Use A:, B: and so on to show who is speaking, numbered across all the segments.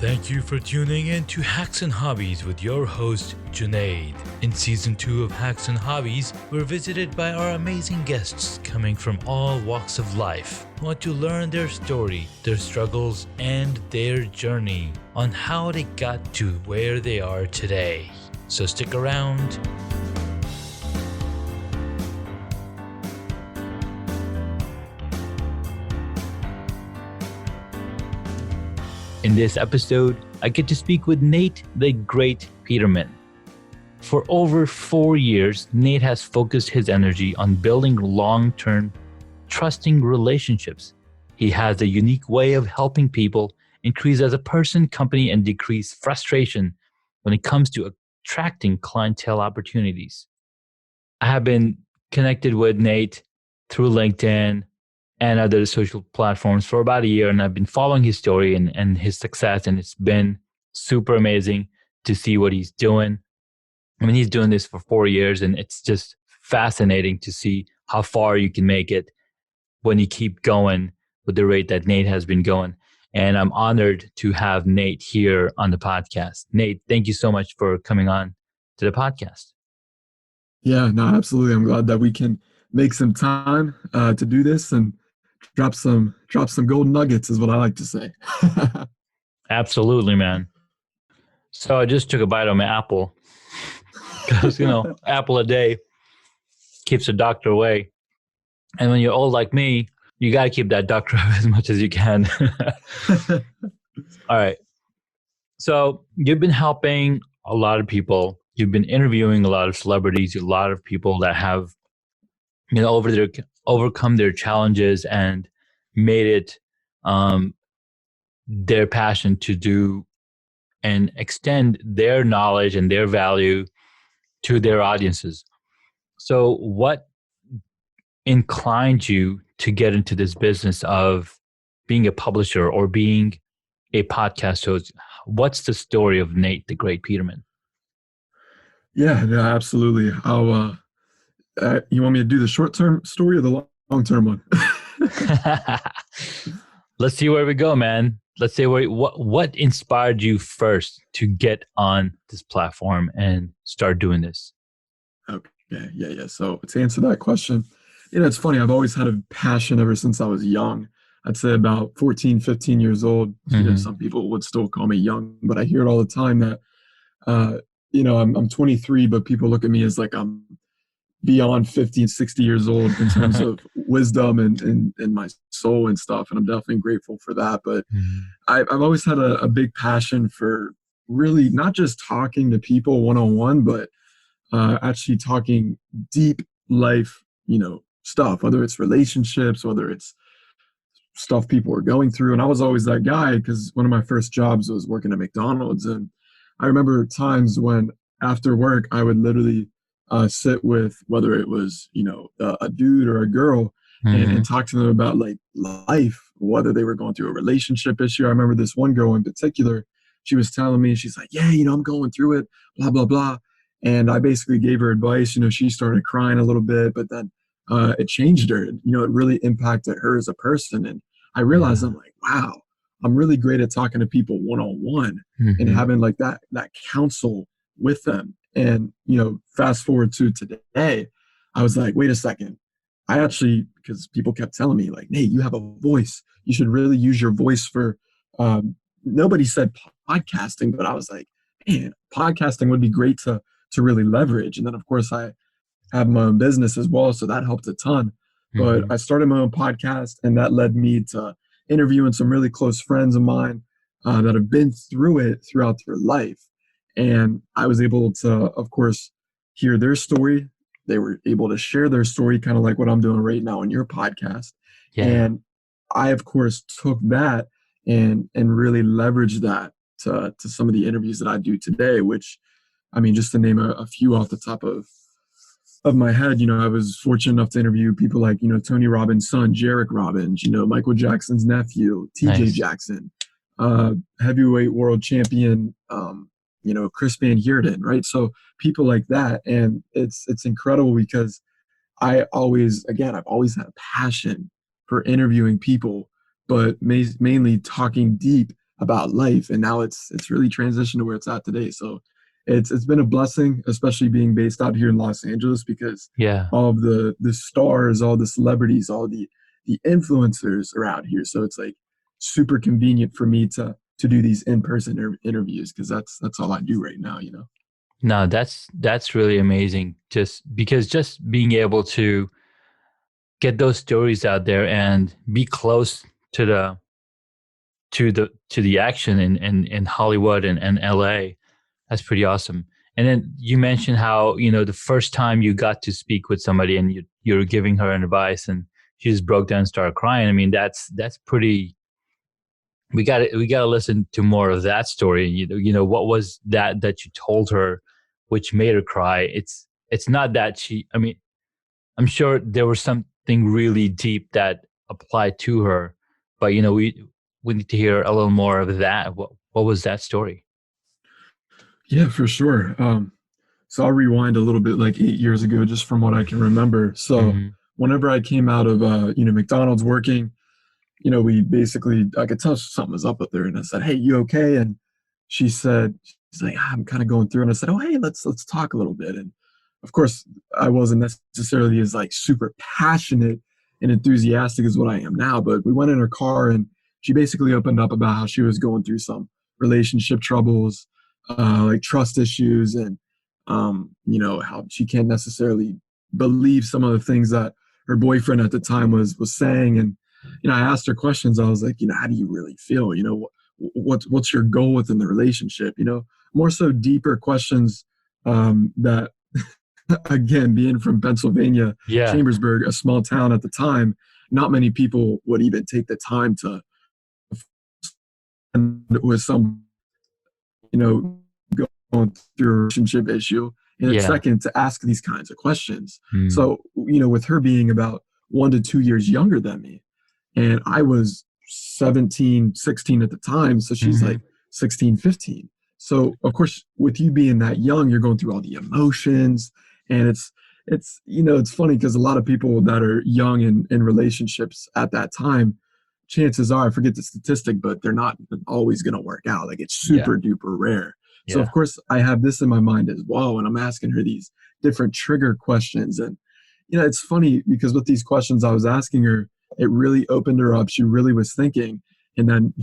A: Thank you for tuning in to Hacks and Hobbies with your host, Junaid. In Season 2 of Hacks and Hobbies, we're visited by our amazing guests coming from all walks of life who want to learn their story, their struggles, and their journey on how they got to where they are today. So stick around. In this episode, I get to speak with Nate the Great Peterman. For over 4 years, Nate has focused his energy on building long-term, trusting relationships. He has a unique way of helping people increase as a person, company, and decrease frustration when it comes to attracting clientele opportunities. I have been connected with Nate through LinkedIn and other social platforms for about a year, and I've been following his story and his success, and it's been super amazing to see what he's doing. I mean, he's doing this for 4 years, and it's just fascinating to see how far you can make it when you keep going with the rate that Nate has been going. And I'm honored to have Nate here on the podcast. Nate, thank you so much for coming on to the podcast.
B: Yeah, no, absolutely. I'm glad that we can make some time to do this and drop some golden nuggets is what I like to say.
A: Absolutely, man. So I just took a bite of my apple because, apple a day keeps the doctor away. And when you're old like me, you got to keep that doctor as much as you can. All right. So you've been helping a lot of people. You've been interviewing a lot of celebrities, a lot of people that have, overcome their challenges and made it their passion to do and extend their knowledge and their value to their audiences. So what inclined you to get into this business of being a publisher or being a podcast host? What's the story of Nate the Great Peterman?
B: Yeah, no, absolutely. I'll you want me to do the short-term story or the long-term one?
A: Let's see where we go, man. Let's say what inspired you first to get on this platform and start doing this?
B: Okay, yeah. So to answer that question, it's funny. I've always had a passion ever since I was young. I'd say about 14, 15 years old.
A: Mm-hmm.
B: Some people would still call me young, but I hear it all the time that, I'm 23, but people look at me as like I'm beyond 50 and 60 years old in terms of wisdom and my soul and stuff. And I'm definitely grateful for that. But I've always had a big passion for really not just talking to people one-on-one, but actually talking deep life, stuff, whether it's relationships, whether it's stuff people are going through. And I was always that guy because one of my first jobs was working at McDonald's. And I remember times when after work, I would literally sit with whether it was, a dude or a girl and talk to them about like life, whether they were going through a relationship issue. I remember this one girl in particular, she was telling me, she's like, yeah, I'm going through it, blah, blah, blah. And I basically gave her advice. She started crying a little bit, but then it changed her. It really impacted her as a person. And I realized I'm like, wow, I'm really great at talking to people one-on-one and having like that counsel with them. And, fast forward to today, I was like, wait a second. I actually, because people kept telling me like, Nate, you have a voice. You should really use your voice for, nobody said podcasting, but I was like, man, podcasting would be great to really leverage. And then of course I have my own business as well. So that helped a ton. But I started my own podcast and that led me to interviewing some really close friends of mine that have been through it throughout their life. And I was able to, of course, hear their story. They were able to share their story, kind of like what I'm doing right now on your podcast. Yeah. And I, of course, took that and really leveraged that to some of the interviews that I do today, which, I mean, just to name a few off the top of my head, I was fortunate enough to interview people like, Tony Robbins' son, Jarek Robbins, Michael Jackson's nephew, TJ Jackson, heavyweight world champion, Chris Van Heerden, right? So people like that. And it's incredible because I've always had a passion for interviewing people, but mainly talking deep about life, and now it's really transitioned to where it's at today. So it's been a blessing, especially being based out here in Los Angeles, because
A: Yeah.
B: all of the stars, all the celebrities, all the influencers are out here. So it's like super convenient for me to do these in-person interviews, because that's all I do right now, you know.
A: No, that's really amazing. Just because just being able to get those stories out there and be close to the action in Hollywood and LA, that's pretty awesome. And then you mentioned how, the first time you got to speak with somebody and you're giving her an advice and she just broke down and started crying. I mean, that's pretty. We got to listen to more of that story. What was that you told her, which made her cry? It's not that she. I mean, I'm sure there was something really deep that applied to her, but we need to hear a little more of that. What was that story?
B: Yeah, for sure. So I'll rewind a little bit, like 8 years ago, just from what I can remember. So
A: Hmm.
B: whenever I came out of McDonald's working, we basically, I could tell something was up with her, and I said, "Hey, you okay?" And she's like, "I'm kind of going through," and I said, "Oh, hey, let's talk a little bit." And of course, I wasn't necessarily as like super passionate and enthusiastic as what I am now, but we went in her car, and she basically opened up about how she was going through some relationship troubles, like trust issues, and how she can't necessarily believe some of the things that her boyfriend at the time was saying. And I asked her questions. I was like, how do you really feel? What's your goal within the relationship? More so deeper questions, that again, being from Pennsylvania,
A: Yeah,
B: Chambersburg, a small town at the time, not many people would even take the time to, and with some, going through a relationship issue, and a
A: yeah.
B: second to ask these kinds of questions.
A: Mm.
B: So, with her being about 1 to 2 years younger than me, and I was 17, 16 at the time, so she's
A: Hmm.
B: like 16, 15. So of course, with you being that young, you're going through all the emotions, and it's funny because a lot of people that are young in relationships at that time, chances are, I forget the statistic, but they're not always going to work out. Like, it's
A: Yeah,
B: super duper rare. So of
A: yeah.
B: course, I have this in my mind as well when I'm asking her these different trigger questions. And it's funny because with these questions I was asking her, it really opened her up. She really was thinking. And then,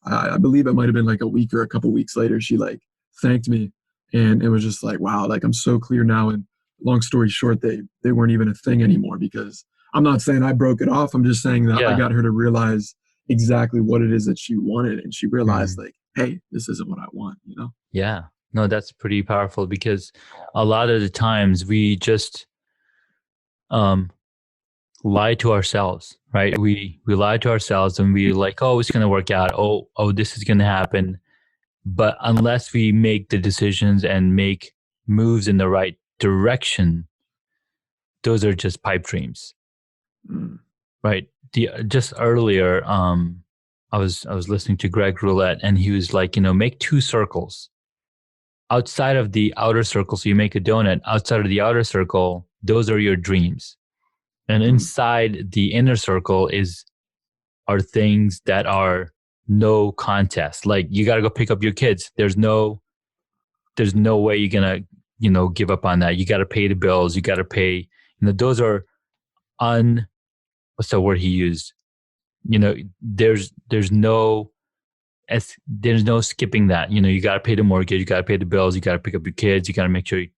B: I believe it might have been like a week or a couple weeks later, she like thanked me. And it was just like, wow, like I'm so clear now. And long story short, they weren't even a thing anymore, because I'm not saying I broke it off. I'm just saying that I
A: Yeah.
B: got her to realize exactly what it is that she wanted. And she realized,
A: Mm.
B: like, hey, this isn't what I want.
A: Yeah. No, that's pretty powerful because a lot of the times we just um lie to ourselves, right? We lie to ourselves and we like, oh, it's gonna work out. Oh, this is gonna happen. But unless we make the decisions and make moves in the right direction, those are just pipe dreams,
B: Mm,
A: right? The just earlier, I was listening to Greg Roulette, and he was like, make two circles outside of the outer circle. So you make a donut outside of the outer circle. Those are your dreams, and
B: mm,
A: inside the inner circle are things that are no contest. Like you got to go pick up your kids. There's no way you're gonna give up on that. You got to pay the bills. You got to pay. Those are un. What's the word he used? There's no there's no skipping that. You got to pay the mortgage. You got to pay the bills. You got to pick up your kids. You got to make sure you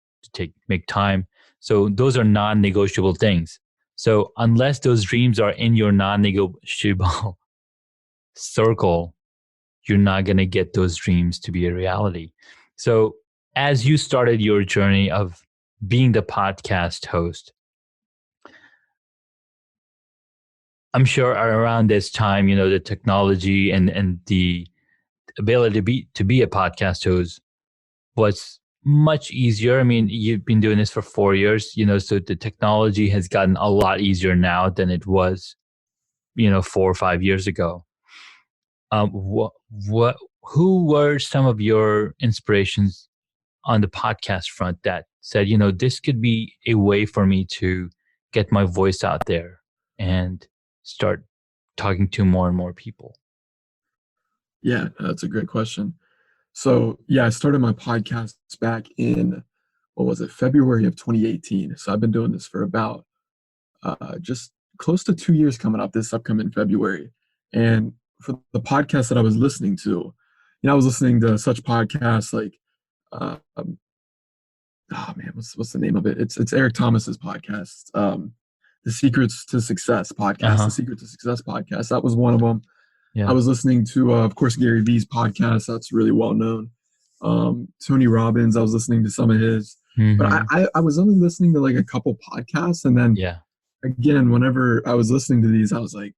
A: make time. So those are non-negotiable things. So unless those dreams are in your non-negotiable circle, you're not going to get those dreams to be a reality. So, as you started your journey of being the podcast host, I'm sure around this time, the technology and the ability to be a podcast host was much easier. I mean, you've been doing this for 4 years, so the technology has gotten a lot easier now than it was, 4 or 5 years ago. What who were some of your inspirations on the podcast front that said, this could be a way for me to get my voice out there and start talking to more and more people?
B: Yeah, that's a great question. So yeah, I started my podcast back in, what was it, February of 2018. So I've been doing this for about just close to 2 years coming up this upcoming February. And for the podcast that I was listening to, I was listening to such podcasts like, uh, um, oh man, what's the name of it? It's Eric Thomas's podcast, the Secrets to Success podcast, the
A: Uh-huh.
B: Secret to Success podcast. That was one of them. I
A: Yeah.
B: was listening to, of course, Gary Vee's podcast. That's really well known. Tony Robbins, I was listening to some of his, but
A: Hmm.
B: I was only listening to like a couple podcasts, and then
A: Yeah.
B: again, whenever I was listening to these, I was like,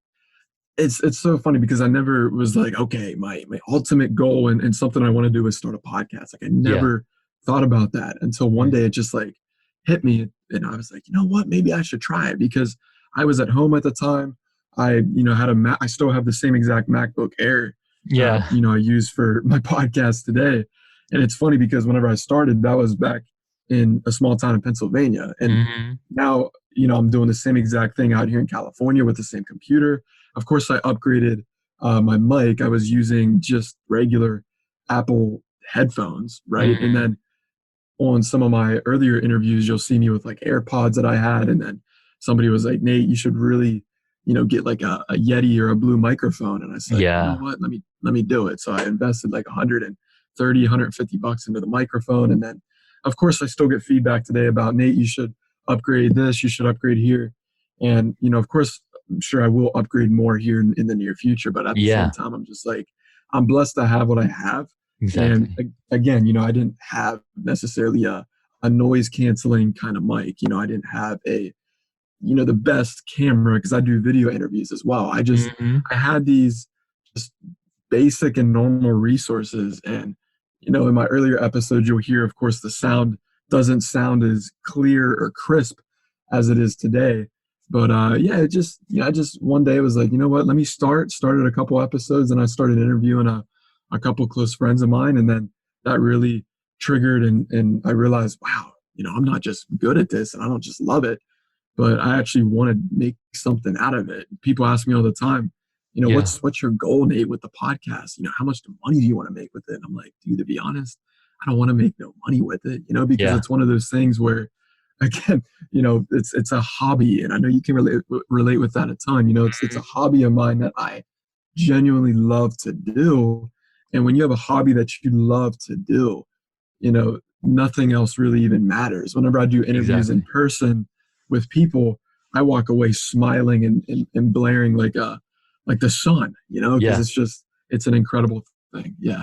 B: it's so funny because I never was like, okay, my ultimate goal and something I want to do is start a podcast. Like I
A: Yeah.
B: never thought about that until one day it just like hit me, and I was like, you know what, maybe I should try it because I was at home at the time. I had I still have the same exact MacBook Air that
A: Yeah.
B: I use for my podcast today. And it's funny because whenever I started, that was back in a small town in Pennsylvania, and
A: Hmm.
B: now I'm doing the same exact thing out here in California with the same computer. Of course, I upgraded my mic. I was using just regular Apple headphones, right? And
A: Hmm.
B: then on some of my earlier interviews, you'll see me with like AirPods that I had. And then somebody was like, Nate, you should really, get like a Yeti or a Blue microphone. And I said, you know
A: Yeah.
B: what? Let me do it. So I invested like 130, $150 into the microphone. And then, of course, I still get feedback today about, Nate, you should upgrade this, you should upgrade here. And, of course, I'm sure I will upgrade more here in the near future. But at the same
A: Yeah.
B: time, I'm just like, I'm blessed to have what I have. And
A: Exactly.
B: again, I didn't have necessarily a noise canceling kind of mic. I didn't have the best camera because I do video interviews as well.
A: Hmm.
B: I had these just basic and normal resources. And, in my earlier episodes, you'll hear, of course, the sound doesn't sound as clear or crisp as it is today. But yeah, I just one day was like, you know what, let me started a couple episodes, and I started interviewing a couple close friends of mine. And then that really triggered, and I realized, wow, I'm not just good at this and I don't just love it, but I actually want to make something out of it. People ask me all the time,
A: Yeah.
B: what's your goal, Nate, with the podcast? How much money do you want to make with it? And I'm like, dude, to be honest, I don't want to make no money with it, because
A: Yeah.
B: it's one of those things where, again, it's a hobby, and I know you can relate with that a ton. It's a hobby of mine that I genuinely love to do, and when you have a hobby that you love to do, nothing else really even matters. Whenever I do interviews in
A: Exactly.
B: person with people, I walk away smiling and blaring like the sun, because
A: Yeah.
B: it's an incredible thing. Yeah.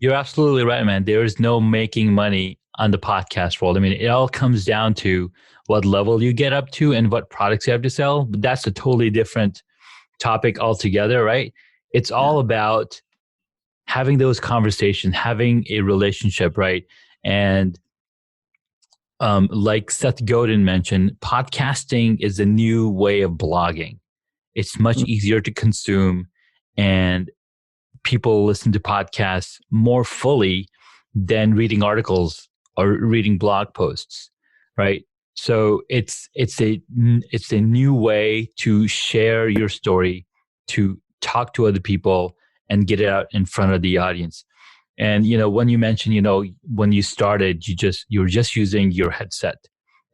A: You're absolutely right, man. There is no making money on the podcast world. I mean, it all comes down to what level you get up to and what products you have to sell. But that's a totally different topic altogether, right? It's
B: Yeah.
A: all about having those conversations, having a relationship, right? And like Seth Godin mentioned, podcasting is a new way of blogging. It's much easier to consume, and people listen to podcasts more fully than reading articles or reading blog posts, right? So it's a new way to share your story, to talk to other people and get it out in front of the audience. And when you mentioned, when you started, you were just using your headset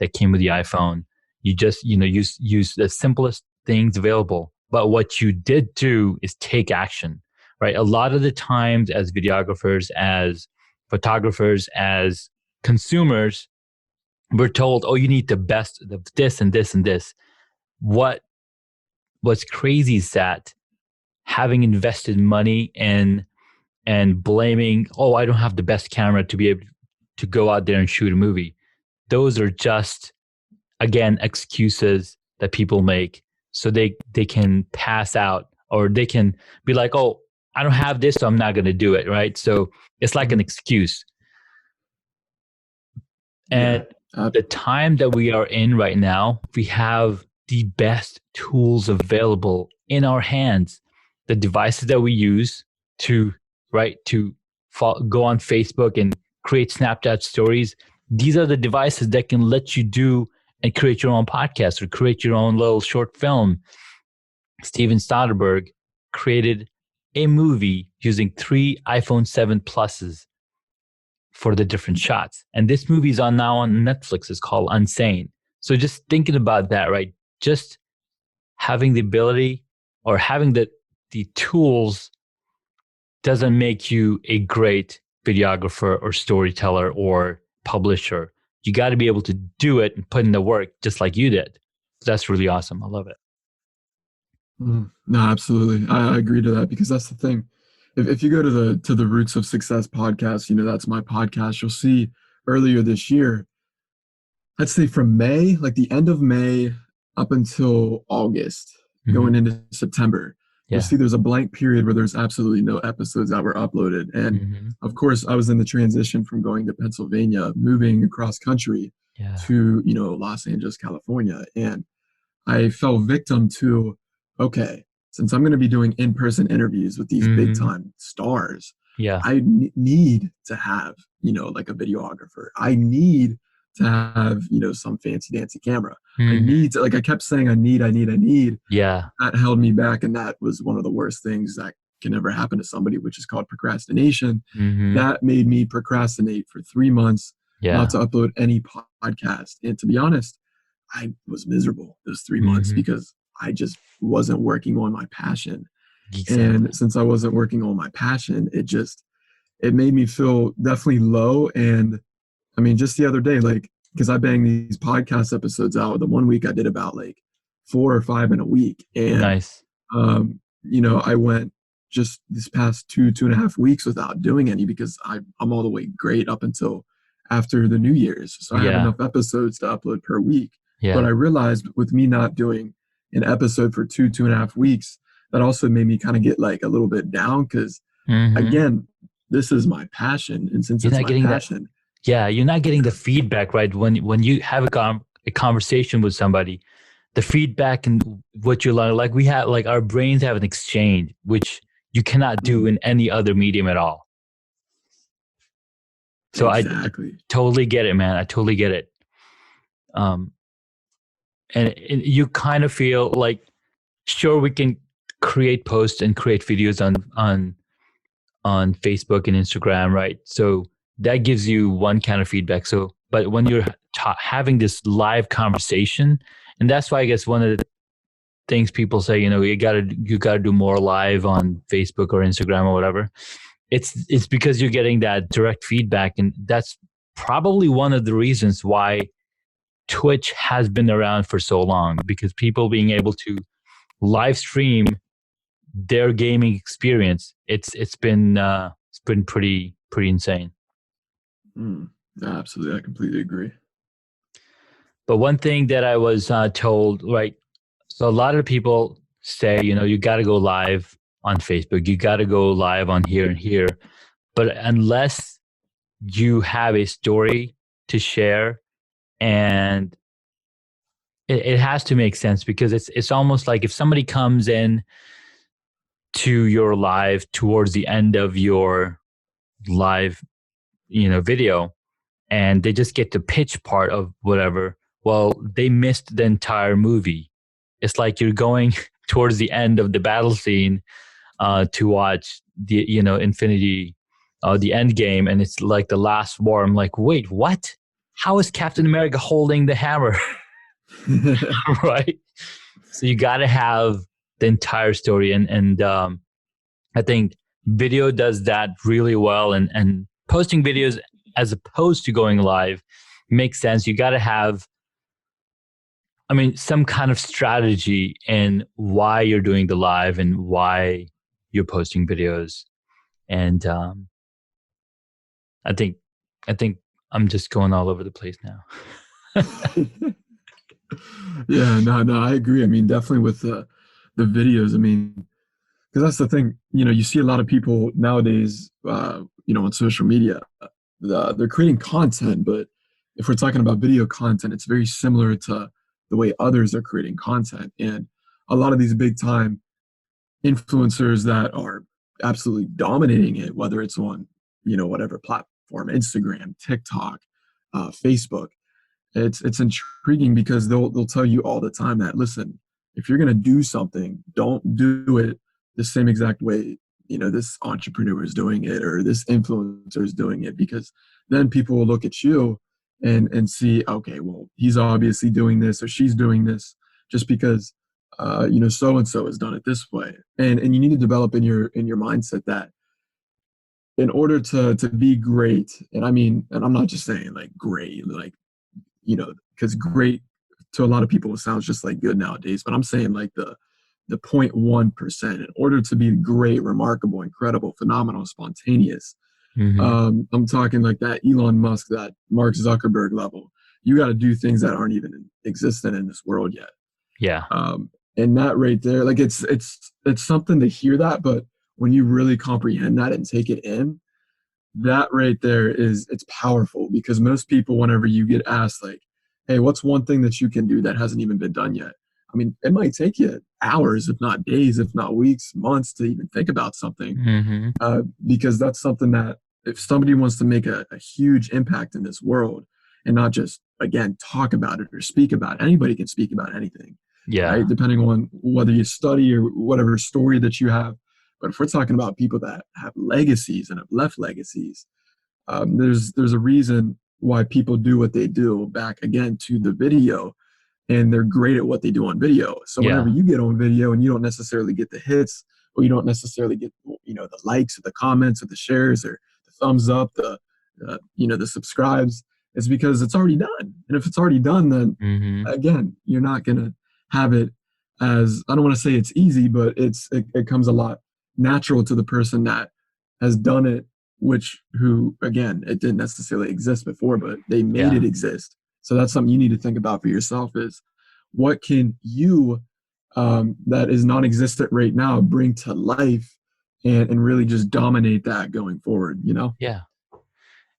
A: that came with the iPhone. You just use the simplest things available. But what you did do is take action, right? A lot of the times, as videographers, as photographers, as consumers, we're told, "Oh, you need the best of this and this and this." What What's crazy is that having invested money in and blaming, oh, I don't have the best camera to be able to go out there and shoot a movie. Those are just, again, excuses that people make so they can pass out, or they can be like, oh, I don't have this, so I'm not going to do it, right? So it's like an
B: Mhm.
A: excuse.
B: Yeah.
A: And the time that we are in right now, we have the best tools available in our hands. The devices that we use to, right, to go on Facebook and create Snapchat stories, these are the devices that can let you do and create your own podcast or create your own little short film. Steven Soderbergh created a movie using 3 iPhone 7 Pluses for the different shots. And this movie is on now on Netflix. It's called Unsane. So just thinking about that, right? Just having the ability or having the tools doesn't make you a great videographer or storyteller or publisher. You got to be able to do it and put in the work just like you did. That's really awesome. I love it.
B: No, absolutely. I agree to that because that's the thing. If you go to the Roots of Success podcast, that's my podcast, you'll see earlier this year, I'd say from May, like the end of May up until August, going into September, you'll see there's a blank period where there's absolutely no episodes that were uploaded. And of course, I was in the transition from going to Pennsylvania, moving across country to, Los Angeles, California. And I fell victim to, okay, since I'm going to be doing in-person interviews with these big time stars, I need to have, like a videographer. I need to have, some fancy dancy camera. I need to, like I kept saying, I need.
A: Yeah.
B: That held me back. And that was one of the worst things that can ever happen to somebody, which is called procrastination. That made me procrastinate for 3 months, not to upload any podcast. And to be honest, I was miserable those 3 months because I just wasn't working on my passion.
A: Exactly.
B: And since I wasn't working on my passion, it made me feel definitely low. And I mean, just the other day, like, because I bang these podcast episodes out, the one week I did about like 4 or 5 in a week. And,
A: nice.
B: I went just this past 2.5 weeks without doing any because I'm all the way great up until after the New Year's. So I have enough episodes to upload per week. But I realized with me not doing an episode for 2.5 weeks, that also made me kind of get like a little bit down because again, this is my passion. And since it's my passion.
A: You're not getting the feedback, right? When you have a conversation with somebody, the feedback and what you learn, like we have, like our brains have an exchange, which you cannot do in any other medium at all. So
B: exactly.
A: I totally get it, man. I totally get it. And you kind of feel like, sure, we can create posts and create videos on Facebook and Instagram, right? So that gives you one kind of feedback. So, but when you're having this live conversation, and that's why I guess one of the things people say, you gotta do more live on Facebook or Instagram or whatever. It's because you're getting that direct feedback, and that's probably one of the reasons why Twitch has been around for so long, because people being able to live stream their gaming experience, it's been pretty insane.
B: Absolutely, I completely agree.
A: But one thing that I was told, right? So a lot of people say, you got to go live on Facebook, you got to go live on here and here, but unless you have a story to share, and it has to make sense, because it's almost like if somebody comes in to your live towards the end of your live, video, and they just get the pitch part of whatever, well, they missed the entire movie. It's like you're going towards the end of the battle scene to watch the, Infinity, the end game, and it's like the last war. I'm like, wait, what? How is Captain America holding the hammer? Right? So you got to have the entire story, and I think video does that really well, and posting videos as opposed to going live makes sense. You got to have, some kind of strategy in why you're doing the live and why you're posting videos. And I think I'm just going all over the place now.
B: Yeah, no, I agree. I mean, definitely with the videos. I mean, because that's the thing. You see a lot of people nowadays, on social media, they're creating content, but if we're talking about video content, it's very similar to the way others are creating content. And a lot of these big time influencers that are absolutely dominating it, whether it's on, whatever platform, Instagram, TikTok, Facebook, it's intriguing because they'll tell you all the time that, listen, if you're going to do something, don't do it the same exact way, this entrepreneur is doing it or this influencer is doing it, because then people will look at you and see, okay, well, he's obviously doing this or she's doing this just because so and so has done it this way. And you need to develop in your mindset that in order to be great, and I'm not just saying like great, like, because great to a lot of people it sounds just like good nowadays, but I'm saying like the 0.1%. In order to be great, remarkable, incredible, phenomenal, spontaneous,
A: Mm-hmm.
B: I'm talking like that Elon Musk, that Mark Zuckerberg level. You got to do things that aren't even existent in this world yet.
A: Yeah.
B: And that right there, like it's something to hear that, but when you really comprehend that and take it in, that right there it's powerful, because most people, whenever you get asked like, hey, what's one thing that you can do that hasn't even been done yet? It might take you hours, if not days, if not weeks, months to even think about something,
A: Mm-hmm.
B: because that's something that if somebody wants to make a huge impact in this world and not just, again, talk about it or speak about it, anybody can speak about anything,
A: Yeah.
B: right? Depending on whether you study or whatever story that you have. But if we're talking about people that have legacies and have left legacies, there's a reason why people do what they do. Back again to the video, and they're great at what they do on video. So whenever
A: Yeah.
B: you get on video and you don't necessarily get the hits, or you don't necessarily get the likes or the comments or the shares or the thumbs up, the subscribes, it's because it's already done. And if it's already done, then
A: Mm-hmm.
B: again, you're not gonna have it as, I don't want to say it's easy, but it comes a lot natural to the person that has done it, who again, it didn't necessarily exist before, but they made
A: Yeah.
B: it exist. So that's something you need to think about for yourself, is what can you, that is non-existent right now, bring to life, and really just dominate that going forward.
A: Yeah.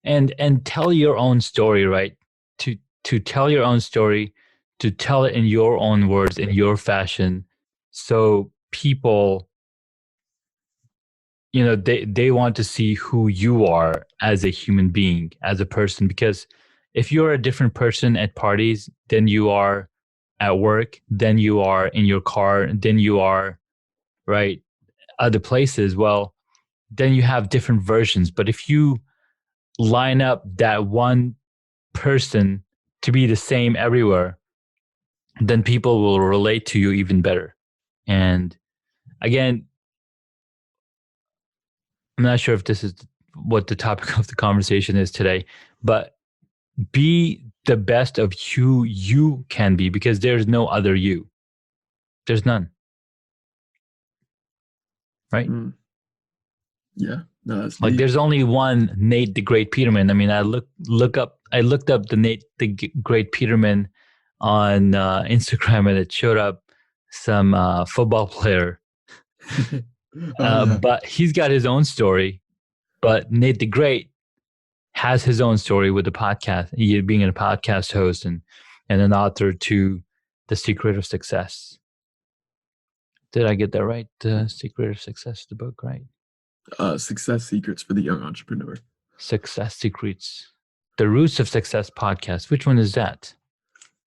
A: And tell your own story, right? To tell your own story, to tell it in your own words, in your fashion, so people, they want to see who you are as a human being, as a person. Because if you're a different person at parties than you are at work, than you are in your car, than you are, right, other places, well, then you have different versions. But if you line up that one person to be the same everywhere, then people will relate to you even better. And again, I'm not sure if this is what the topic of the conversation is today, but be the best of who you can be, because there's no other you. There's none, right?
B: Mm, yeah, no, that's
A: Like
B: deep.
A: there's only one Nate the Great Peterman. I looked up the Nate the Great Peterman on Instagram, and it showed up some football player.
B: Oh yeah.
A: But he's got his own story. But Nate the Great has his own story with the podcast, he being a podcast host and an author to The Secret of Success. Did I get that right? The Secret of Success, the book, right?
B: Success secrets for the young entrepreneur.
A: Success Secrets. The Roots of Success podcast. Which one is that?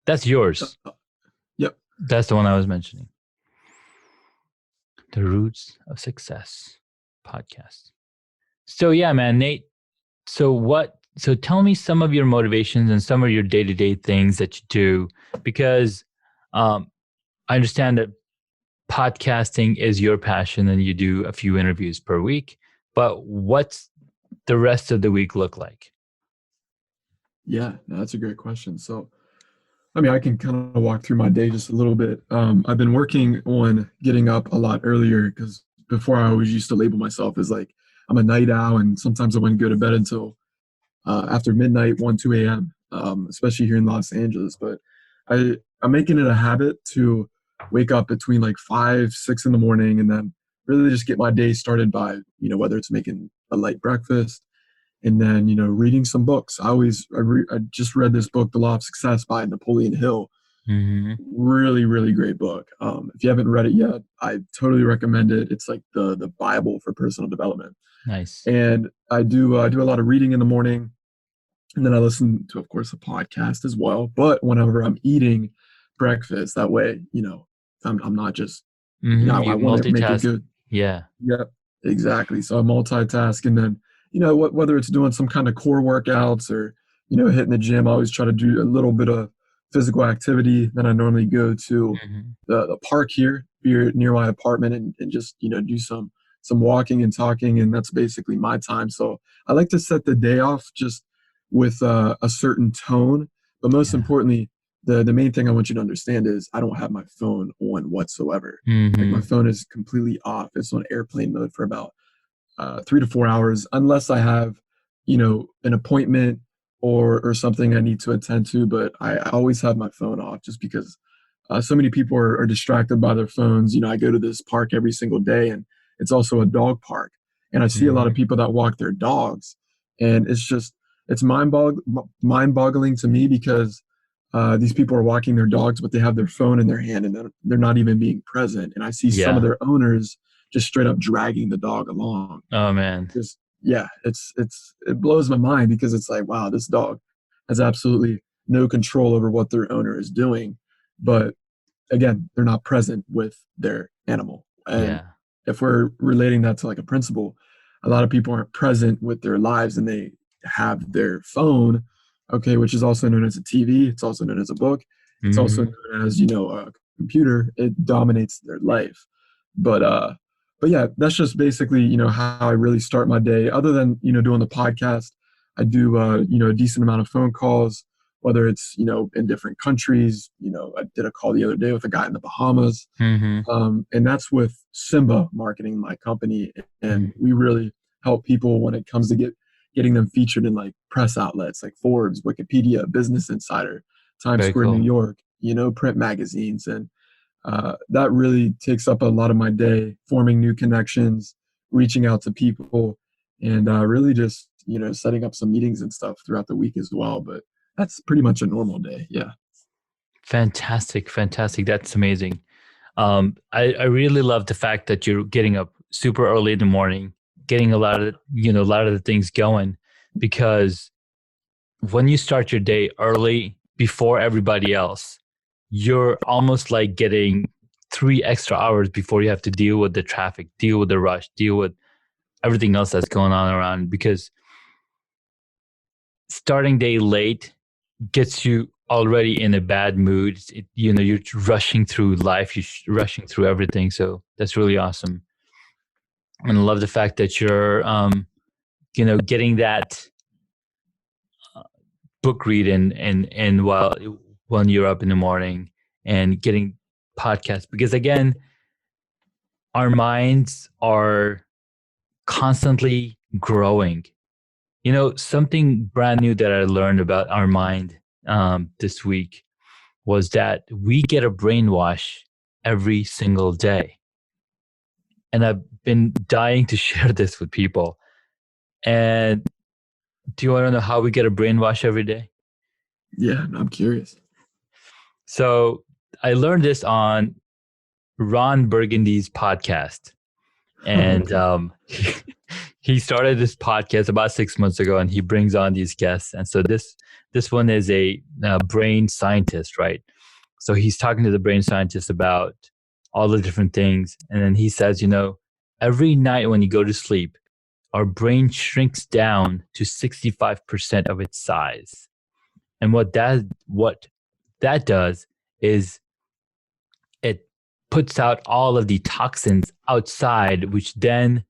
A: That's yours.
B: Uh, yep.
A: That's the one I was mentioning. The Roots of Success podcast. So yeah, man, Nate. So tell me some of your motivations and some of your day-to-day things that you do, because I understand that podcasting is your passion and you do a few interviews per week, but what's the rest of the week look like?
B: Yeah, no, that's a great question. So, I can kind of walk through my day just a little bit. I've been working on getting up a lot earlier, because before I always used to label myself as like, I'm a night owl, and sometimes I wouldn't go to bed until after midnight, 1, 2 a.m., especially here in Los Angeles. But I'm making it a habit to wake up between like 5, 6 in the morning, and then really just get my day started by, whether it's making a light breakfast, and then, reading some books. I just read this book, The Law of Success by Napoleon Hill.
A: Mm-hmm.
B: Really, really great book. If you haven't read it yet, I totally recommend it. It's like the Bible for personal development.
A: Nice.
B: And I do a lot of reading in the morning, and then I listen to, of course, a podcast as well. But whenever I'm eating breakfast, that way, I'm not just,
A: Mm-hmm.
B: I
A: You
B: want to make it
A: multitask.
B: good.
A: Yeah.
B: Yep. Exactly. So I multitask, and then whether it's doing some kind of core workouts or hitting the gym, I always try to do a little bit of physical activity. Then I normally go to
A: Mhm.
B: the park here near my apartment, and just do some walking and talking, and that's basically my time. So I like to set the day off just with a certain tone, but most
A: Yeah.
B: importantly, the main thing I want you to understand is I don't have my phone on whatsoever. Like my
A: Hmm.
B: phone is completely off. It's on airplane mode for about 3 to 4 hours, unless I have, an appointment or something I need to attend to. But I always have my phone off just because so many people are distracted by their phones. I go to this park every single day, and it's also a dog park. And I see a lot of
A: Hmm.
B: people that walk their dogs, and it's mind boggling to me because these people are walking their dogs, but they have their phone in their hand, and they're not even being present. And I see some of
A: Yeah.
B: their owners just straight up dragging the dog along.
A: Oh man.
B: Just yeah, it blows my mind because it's like, wow, this dog has absolutely no control over what their owner is doing. But again, they're not present with their animal. And
A: Yeah.
B: if we're relating that to like a principle, a lot of people aren't present with their lives, and they have their phone, okay, which is also known as a TV. It's also known as a book. It's also
A: Hmm.
B: known as, a computer. It dominates their life. But yeah, that's just basically, how I really start my day. Other than, doing the podcast, I do a decent amount of phone calls, whether it's, in different countries. I did a call the other day with a guy in the Bahamas,
A: Hmm.
B: and that's with Simba Marketing, my company, and we really help people when it comes to getting them featured in like press outlets like Forbes, Wikipedia, Business Insider, Times
A: Very
B: Square, New
A: cool.
B: York, print magazines, and that really takes up a lot of my day, forming new connections, reaching out to people, and really just setting up some meetings and stuff throughout the week as well. But that's pretty much a normal day. Yeah.
A: Fantastic. Fantastic. That's amazing. I really love the fact that you're getting up super early in the morning, getting a lot of the things going, because when you start your day early before everybody else, you're almost like getting 3 extra hours before you have to deal with the traffic, deal with the rush, deal with everything else that's going on around. Because starting day late gets you already in a bad mood. You're rushing through life, you're rushing through everything. So that's really awesome. And I love the fact that you're, getting that book read and while when you're up in the morning and getting podcasts, because again, our minds are constantly growing. Something brand new that I learned about our mind this week was that we get a brainwash every single day. And I've been dying to share this with people. And do you want to know how we get a brainwash every day?
B: Yeah, I'm curious.
A: So I learned this on Ron Burgundy's podcast. And
B: Okay.
A: he started this podcast about 6 months ago, and he brings on these guests. And so this one is a brain scientist, right? So he's talking to the brain scientist about all the different things, and then he says, every night when you go to sleep, our brain shrinks down to 65% of its size. And what that does is it puts out all of the toxins outside, which then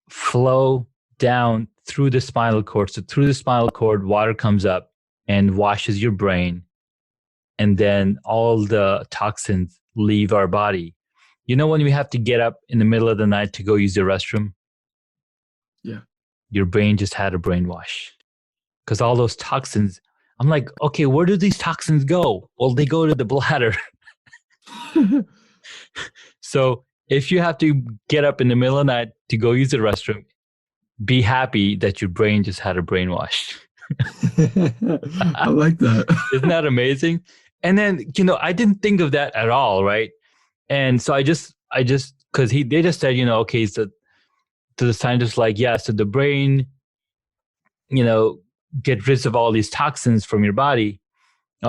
A: flow down through the spinal cord. So through the spinal cord, water comes up and washes your brain, and then all the toxins leave our body. When we have to get up in the middle of the night to go use the restroom,
B: Yeah.
A: your brain just had a brainwash because all those toxins. I'm like, okay, where do these toxins go? Well, they go to the bladder. So if you have to get up in the middle of the night to go use the restroom, be happy that your brain just had a brainwash.
B: I like that.
A: Isn't that amazing? And then, I didn't think of that at all, right? And so because they just said, okay, so to the scientists, like, yeah, so the brain, you know, get rid of all these toxins from your body,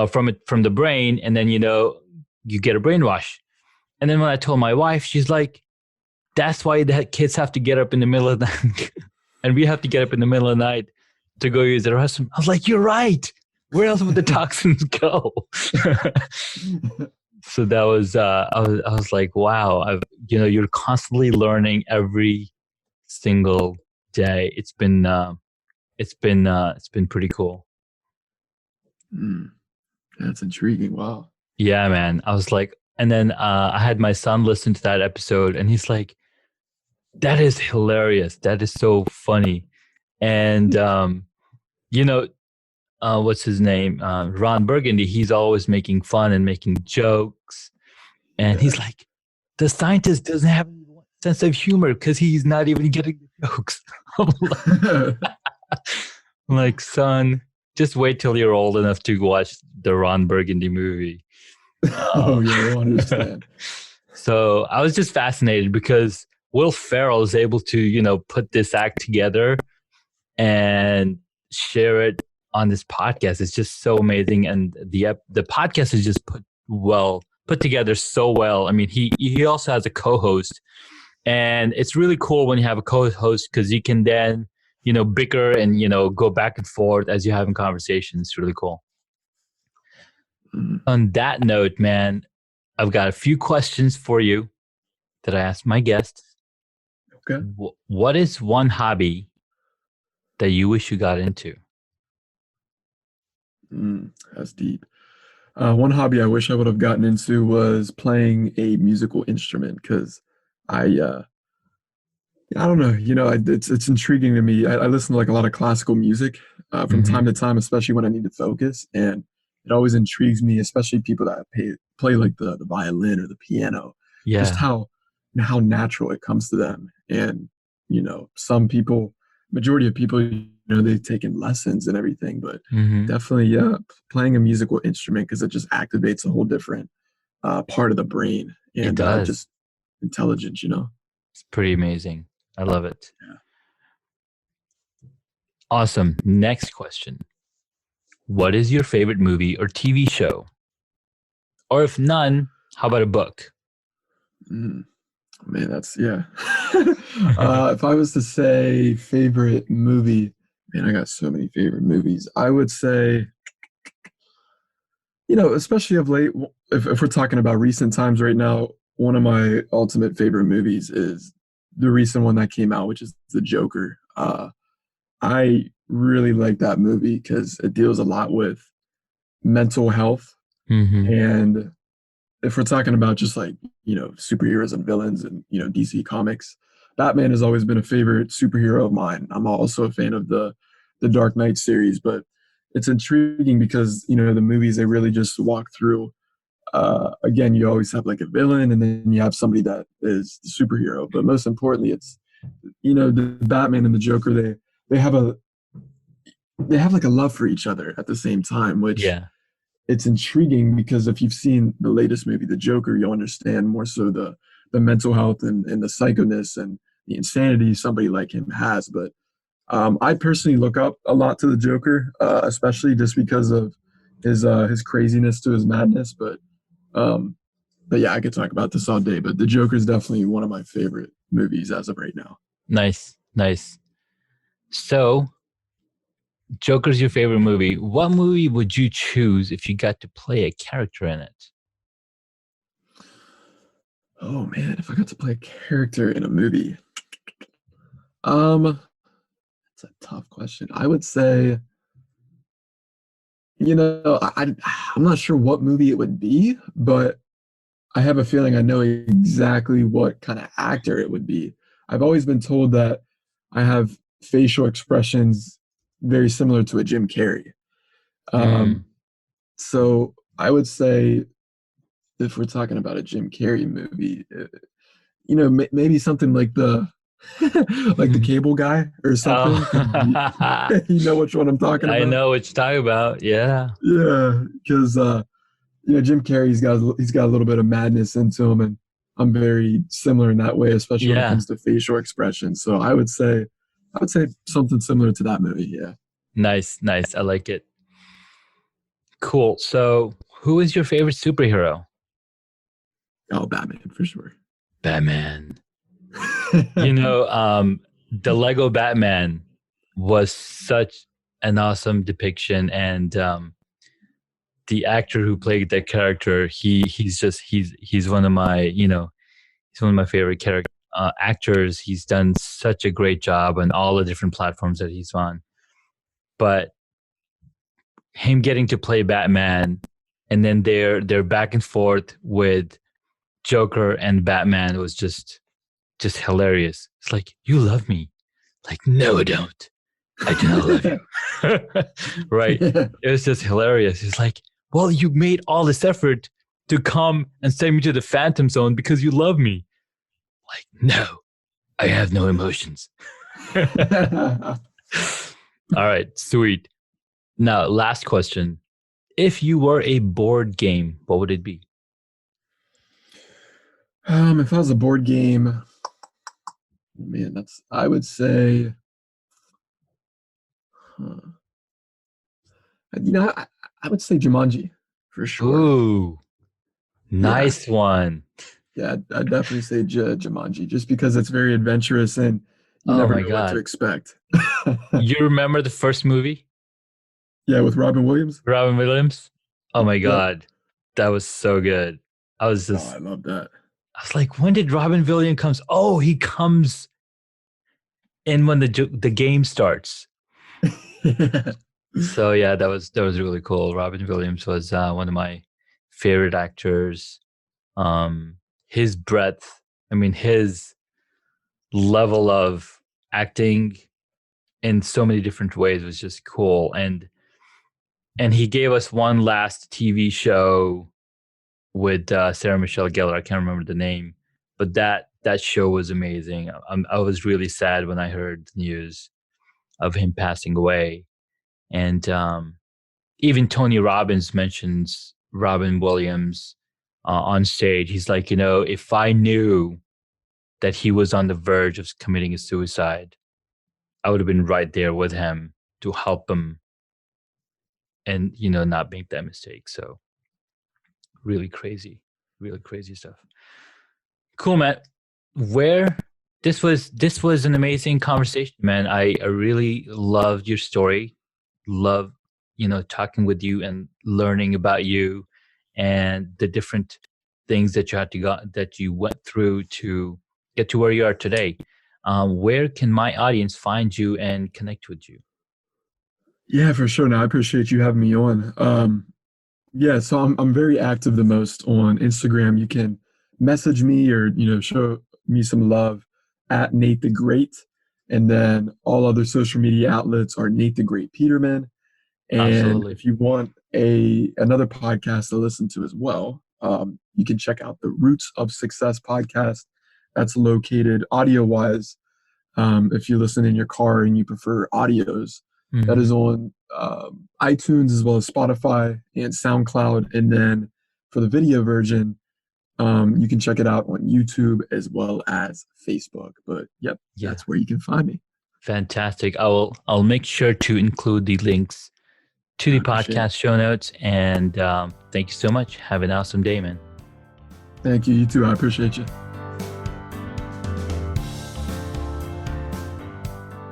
A: from the brain, and then, you get a brainwash. And then when I told my wife, she's like, That's why the kids have to get up in the middle of the night and we have to get up in the middle of the night to go use the restroom. I was like, you're right. Where else would the toxins go? So that was, I was like, wow, you're constantly learning every single day. It's been pretty cool.
B: That's intriguing. Wow.
A: Yeah, man. I was like, and then I had my son listen to that episode and he's like, that is hilarious. That is so funny. And, what's his name? Ron Burgundy. He's always making fun and making jokes. And he's like, the scientist doesn't have any sense of humor because he's not even getting the jokes. I'm like, son, just wait till you're old enough to watch the Ron Burgundy movie.
B: Oh, yeah, I understand.
A: So I was just fascinated because Will Ferrell is able to, put this act together and share it on this podcast. It's just so amazing. And the podcast is just put together so well. I mean, he also has a co-host, and it's really cool when you have a co-host because you can then, bicker and, go back and forth as you're having conversations. It's really cool. On that note, man, I've got a few questions for you that I asked my guests.
B: Okay.
A: What is one hobby that you wish you got into?
B: That's deep. One hobby I wish I would have gotten into was playing a musical instrument because I don't know, it's intriguing to me. I listen to like a lot of classical music from time to time, especially when I need to focus, and it always intrigues me, especially people that play like the violin or the piano.
A: Yeah.
B: Just how natural it comes to them, and some people, majority of people, they've taken lessons and everything, but definitely playing a musical instrument because it just activates a whole different part of the brain and just intelligence.
A: It's pretty amazing. I love it.
B: Yeah.
A: Awesome. Next question. What is your favorite movie or TV show? Or if none, how about a book?
B: Man, that's if I was to say favorite movie, man, I got so many favorite movies. I would say, especially of late, if we're talking about recent times right now, one of my ultimate favorite movies is the recent one that came out, which is The Joker. I really like that movie because it deals a lot with mental health. And if we're talking about just like, superheroes and villains and, DC Comics, Batman has always been a favorite superhero of mine. I'm also a fan of the Dark Knight series, but it's intriguing because, the movies, they really just walk through. Again, you always have like a villain and then you have somebody that is the superhero. But most importantly, it's, the Batman and the Joker, they have like a love for each other at the same time, which it's intriguing because if you've seen the latest movie, The Joker, you'll understand more so the mental health and the psychoness and the insanity somebody like him has. But I personally look up a lot to the Joker, especially just because of his craziness to his madness. But yeah, I could talk about this all day. But the Joker is definitely one of my favorite movies as of right now.
A: Nice. So, Joker's your favorite movie. What movie would you choose if you got to play a character in it?
B: Oh man, if I got to play a character in a movie, that's a tough question. I would say, I'm not sure what movie it would be, but I have a feeling I know exactly what kind of actor it would be. I've always been told that I have facial expressions very similar to a Jim Carrey. So I would say if we're talking about a Jim Carrey movie, maybe something like the Cable Guy or something. You know which one I'm talking about?
A: I know what you're talking about. Yeah.
B: Yeah, because Jim Carrey, he's got a little bit of madness into him, and I'm very similar in that way, especially when it comes to facial expression. So I would say something similar to that movie. Yeah.
A: Nice. I like it. Cool. So, who is your favorite superhero?
B: Oh, Batman for sure.
A: Batman. The Lego Batman was such an awesome depiction, and the actor who played that character, he's one of my he's one of my favorite character actors. He's done such a great job on all the different platforms that he's on. But him getting to play Batman, and then their back and forth with Joker and Batman was just hilarious. It's like, you love me. Like, no, I don't. I do not love you. Right.
B: Yeah.
A: It was just hilarious. It's like, well, you made all this effort to come and send me to the Phantom Zone because you love me. Like, no, I have no emotions. All right, sweet. Now, last question. If you were a board game, what would it be?
B: If I was a board game, man, I would say, I would say Jumanji for sure.
A: Ooh, nice one.
B: Yeah, I'd definitely say Jumanji, just because it's very adventurous and you
A: Oh
B: never
A: my
B: know what
A: God.
B: to expect.
A: You remember the first movie?
B: Yeah, with Robin Williams.
A: Robin Williams? Oh my
B: Yep.
A: God. That was so good. I was
B: I love that.
A: I was like, when did Robin Williams comes? Oh, he comes in when the game starts. So yeah, that was really cool. Robin Williams was one of my favorite actors. His breadth, his level of acting in so many different ways was just cool. And he gave us one last TV show with Sarah Michelle Gellar. I can't remember the name, but that show was amazing. I was really sad when I heard the news of him passing away. And even Tony Robbins mentions Robin Williams on stage. He's like, if I knew that he was on the verge of committing a suicide, I would have been right there with him to help him and, not make that mistake. So really crazy stuff. Cool, Matt. This was an amazing conversation, man. I really loved your story. Love, talking with you and learning about you and the different things that you went through to get to where you are today. Where can my audience find you and connect with you?
B: Yeah, for sure. No, I appreciate you having me on. Yeah, so I'm very active the most on Instagram. You can message me or show me some love at Nate the Great, and then all other social media outlets are Nate the Great Peterman. And
A: Absolutely.
B: if you want another podcast to listen to as well, you can check out the Roots of Success podcast. That's located audio-wise. If you listen in your car and you prefer audios, that is on iTunes as well as Spotify and SoundCloud. And then for the video version, you can check it out on YouTube as well as Facebook. But that's where you can find me.
A: Fantastic. I'll make sure to include the links to the podcast show notes. And thank you so much. Have an awesome day, man.
B: Thank you. You too. I appreciate you.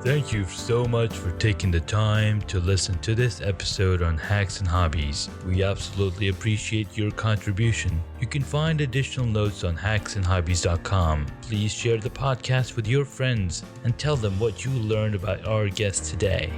A: Thank you so much for taking the time to listen to this episode on Hacks and Hobbies. We absolutely appreciate your contribution. You can find additional notes on hacksandhobbies.com. Please share the podcast with your friends and tell them what you learned about our guest today.